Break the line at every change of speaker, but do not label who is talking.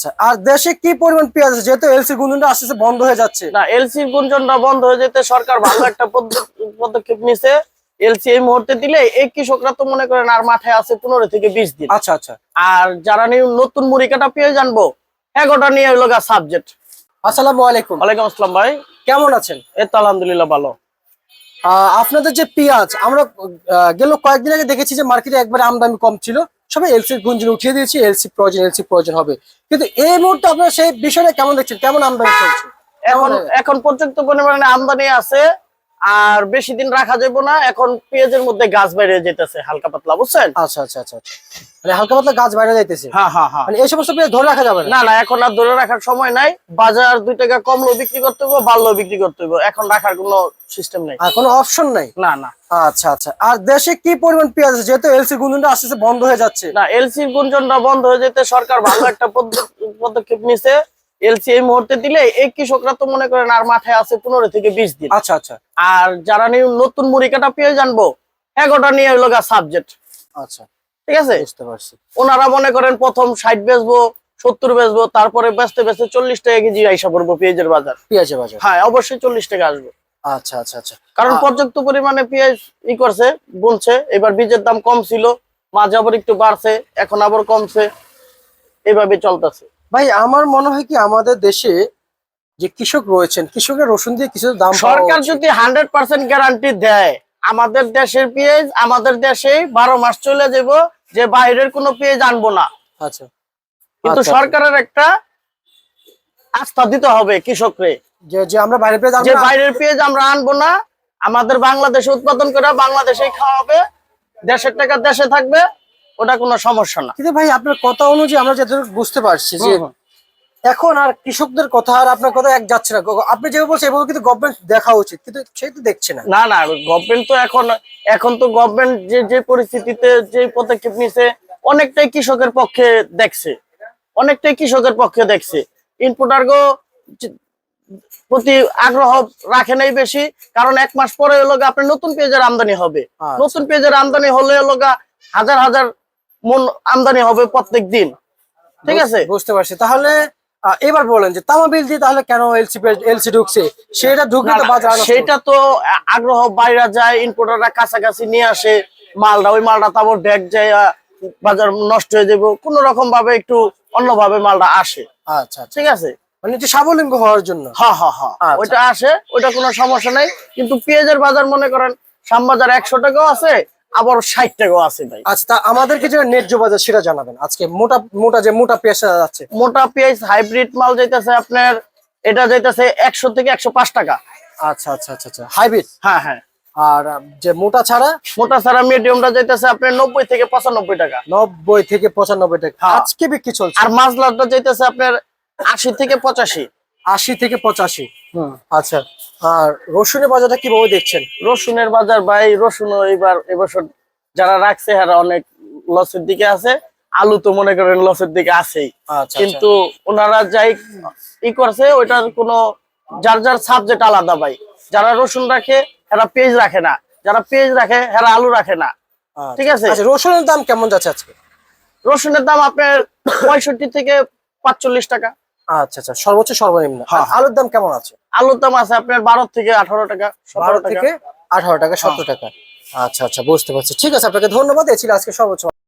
আচ্ছা, আর দেশে কি পরিমাণ পেঁয়াজ আছে যেহেতু এলসি গুঞ্জনটা আস্তে আস্তে বন্ধ হয়ে যাচ্ছে?
না, এলসি গুঞ্জনটা বন্ধ হয়ে যেতে সরকার ভালো একটা পদক্ষেপ নিছে। এলসি এই মুহূর্তে দিলে এই কৃষকরা তো মনে করেন আর মাঠে আছে 15 থেকে 20 দিন।
আচ্ছা আচ্ছা।
আর যারা নতুন মুড়ি কাটা পেয়ে জানবো এগোটা নিয়ে হলো সাবজেক্ট।
আসসালামু আলাইকুম।
ওয়ালাইকুম আসসালাম ভাই,
কেমন আছেন?
এই তো আলহামদুলিল্লাহ ভালো।
আপনাদের যে পেঁয়াজ আমরা গেল কয়েকদিন আগে দেখেছি যে মার্কেটে একবারে আমদানি কম ছিল, সবাই এলসি গুঞ্জন উঠিয়ে দিয়েছি, এলসি প্রয়োজন হবে, কিন্তু এই মুহূর্তে আপনারা সেই বিষয়টা কেমন দেখছেন? কেমন আমদানি চলছে
এখন পর্যন্ত পরিমাণে আমদানি আছে, আর বেশি দিন রাখা যাবে না। এখন পেঁয়াজের মধ্যে গাছ বাইরে যেতেছে হালকা পাতলা, বুঝছেন?
আচ্ছা আচ্ছা আচ্ছা, মানে হালকা পাতলা গাছ বাইরে যাইতেছে।
হ্যাঁ হ্যাঁ হ্যাঁ,
মানে এই সমস্ত পেঁয়াজ ধরে রাখা যাবে না?
না না, এখন আর ধরে রাখার সময় নাই। বাজার 2 টাকা কমলেও বিক্রি করতে হবে, বাড়লেও বিক্রি করতে হবে। এখন রাখার কোনো সিস্টেম নাই,
কোনো অপশন নাই।
না না।
আচ্ছা আচ্ছা, আর দেশে কি পরিমাণ পেঁয়াজ আছে যেহেতু এলসি গুঞ্জনটা আস্তে আস্তে বন্ধ হয়ে যাচ্ছে?
না, এলসি গুঞ্জনটা বন্ধ হয়ে যেতে সরকার ভালো একটা পদক্ষেপ নিছে। এলসি এই মুহূর্তে দিলে এই কৃষকরা তো মনে করেন আর মাঠে আছে 15 থেকে 20 দিন।
আচ্ছা আচ্ছা।
আর যারা নতুন মুড়ি কাটা পেয়ে জানবো এগোটা নিয়ে হলো সাবজেক্ট।
আচ্ছা,
ঠিক আছে,
বুঝতে পারছি।
ওনারা মনে করেন প্রথম 60 বেচবো, 70 বেচবো, তারপরে বেচতে বেচতে 40 টাকা কেজি আইসা পড়বো পেঁয়াজের বাজার।
পেঁয়াজের বাজার,
হ্যাঁ অবশ্যই 40 টাকা আসবে।
আচ্ছা আচ্ছা আচ্ছা,
কারণ পর্যাপ্ত পরিমাণে পেঁয়াজ করছে, বলছে। এবার বীজের দাম কম ছিল, মাঝে আবার একটু বাড়ছে, এখন আবার কমছে, এইভাবে চলতেছে।
ভাই আমার মনে হয় কি আমাদের দেশে যে কৃষক রয়েছেন, কৃষকের রসুন দিয়ে কিছু দাম
সরকার যদি 100% গ্যারান্টি দেয় আমাদের দেশের পেঁয়াজ আমাদের দেশে 12 মাস চলে যাব, যে বাইরের কোনো পেঁয়াজ আনবো না।
আচ্ছা,
কিন্তু সরকারের একটা আস্থা দিতে হবে কৃষকরে,
যে আমরা বাইরের পেঁয়াজ
যে বাইরের পেঁয়াজ আমরা আনবো না, আমাদের বাংলাদেশে উৎপাদন করে বাংলাদেশেই খাওয়াবে, দেশের টাকা দেশে থাকবে, ওটা কোনো সমস্যা না।
কিন্তু ভাই আপনার কথা অনুযায়ী আমরা যতটুকু বুঝতে পারছি যে এখন আর কৃষকদের কথা আর আপনার কথা এক যাচ্ছে না। আপনি যেভাবে বলছেন এভাবে কিন্তু গভর্নমেন্ট দেখা উচিত, কিন্তু সেই তো দেখছে না।
না না, গভর্নমেন্ট তো এখন তো গভর্নমেন্ট যে পরিস্থিতিতে যে পদক্ষেপ নিছে অনেকটাই কৃষকের পক্ষে দেখছে, অনেকটাই কৃষকের পক্ষে দেখছে। ইনপুটারগো প্রতি আগ্রহ রাখে নাই বেশি, কারণ 1 মাস পরে হলো আপনার নতুন পেঁয়াজের আমদানি হবে। নতুন পেঁয়াজের আমদানি হলে হলো হাজার হাজার মন আমদানি হবে প্রত্যেক দিন। ঠিক আছে,
বুঝতে পারছি। তাহলে এবার বলেন যে তামা বিল দিয়ে তাহলে কেন এলসি ঢুকছে? সেটা ঢুকলে তো বাজার,
সেটা তো আগ্রহ বাইরে যায়, ইনপুটাররা কাছাকাছি নিয়ে আসে মালটা, ওই মালটা তারপর ব্যাগ যায়, বাজার নষ্ট হয়ে যাবে, কোন রকম ভাবে একটু অন্যভাবে মালটা আসে।
আচ্ছা,
ঠিক আছে,
মানে যে স্বাবলম্বী হওয়ার জন্য।
হ্যাঁ হ্যাঁ হ্যাঁ, ওইটা আসে, ওইটা কোনো সমস্যা নাই। কিন্তু পেঁয়াজের বাজার মনে করেন শ্যামবাজার 100 টাকাও আছে, আবার 60 টাকাও আছে ভাই।
আচ্ছা, তা আমাদেরকে যে ন্যায্য বাজার সেটা জানাবেন। আজকে মোটা পেঁয়াজ যাচ্ছে,
মোটা পেঁয়াজ হাইব্রিড মাল যাইতেছে আপনার, এটা যাইতেছে 100 থেকে 105 টাকা।
আচ্ছা আচ্ছা আচ্ছা আচ্ছা, হাইব্রিড।
হ্যাঁ হ্যাঁ,
আর যে মোটা ছাড়া
মিডিয়ামটা যাইতেছে আপনার 90 থেকে 95 টাকা।
90 থেকে 95 টাকা আজকে বিক্রি চলছে।
আর মাছলাটা যাইতেছে আপনার 80 থেকে 85।
80 থেকে 85। আচ্ছা, আর রসুনের বাজারটা কিভাবে দেখছেন?
রসুনের বাজার ভাই, রসুন এবছর যারা রাখছে এরা অনেক লসের দিকে আছে। আলু তো মনে করেন লসের দিকে আছেই। কিন্তু ওনারা যাই করছে ওইটার কোনো যার যার সাবজেক্ট আলাদা ভাই। যারা রসুন রাখে এরা পেঁয়াজ রাখে না, যারা পেঁয়াজ রাখে এরা আলু রাখে না। ঠিক আছে,
রসুনের দাম কেমন যাচ্ছে আজকে?
রসুনের দাম আপনার 65 থেকে 45 টাকা।
আচ্ছা আচ্ছা, সর্বোচ্চ সর্বনিম্ন। আলুর দাম কেমন আছে?
আলুর দাম আছে আপনার 12 থেকে 18 টাকা,
12 থেকে 18 টাকা, 17 টাকা। আচ্ছা আচ্ছা, বুঝতে পারছি। ঠিক আছে, আপনাকে ধন্যবাদ। এই ছিল আজকে সর্বোচ্চ।